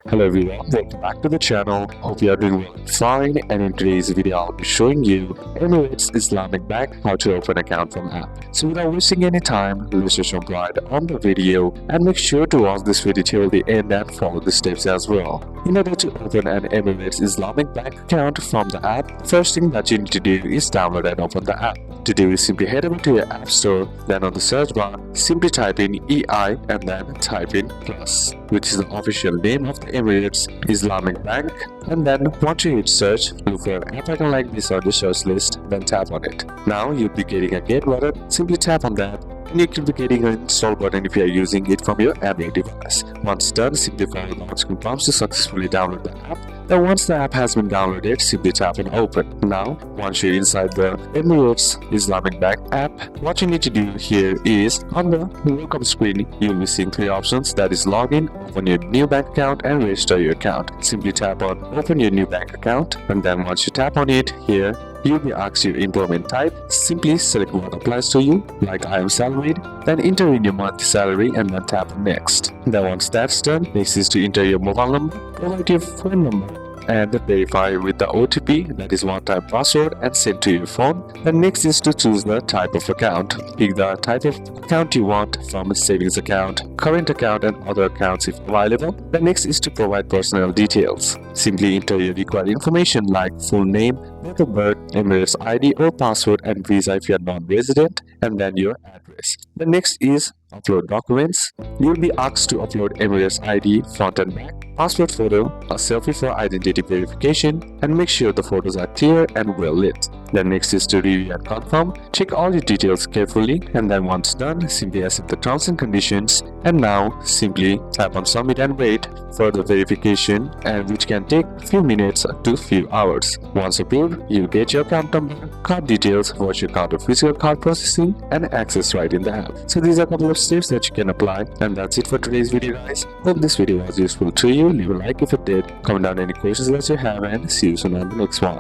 Hello everyone, welcome back to the channel. Hope you are doing well and fine, and in today's video I'll be showing you Emirates Islamic Bank how to open account from app. So without wasting any time, let's just jump right on the video and make sure to watch this video till the end and follow the steps as well. In order to open an Emirates Islamic Bank account from the app, first thing that you need to do is download and open the app. To do is simply head over to your app store, then on the search bar, simply type in EI and then type in plus, which is the official name of the Emirates Islamic Bank. And then once you hit search, look for an app icon like this on the search list, then tap on it. Now you'll be getting a get button, simply tap on that. And you can be getting an install button if you are using it from your Android device. Once done, simply follow the on-screen prompts to successfully download the app. Then once the app has been downloaded, simply tap on open. Now, once you're inside the Emirates Islamic Bank app, what you need to do here is, on the welcome screen, you'll be seeing three options, that is login, open your new bank account and register your account. Simply tap on open your new bank account, and then once you tap on it here, you'll be asked your employment type. Simply select what applies to you, like I am salaried, then enter in your monthly salary and then tap on next. Then once that's done, next is to enter your mobile number, provide your phone number, and verify with the OTP, that is one-time password, and send to your phone. Then next is to choose the type of account. Pick the type of account you want, from a savings account, current account, and other accounts if available. The next is to provide personal details. Simply enter your required information like full name, date of birth, Emirates ID or password, and visa if you are non-resident, and then your address. The next is upload documents. You'll be asked to upload Emirates ID front and back, passport photo, a selfie for identity verification, and make sure the photos are clear and well lit. Then next is to review and confirm. Check all your details carefully, and then once done, simply accept the terms and conditions. And now simply tap on submit and wait for the verification, and which can take a few minutes to few hours. Once approved, you'll get your account number, card details, virtual card or physical card processing, and access right in the app. So these are a couple of steps that you can apply, and that's it for today's video, guys. Hope this video was useful to you. Leave a like if it did, comment down any questions that you have, and see you soon on the next one.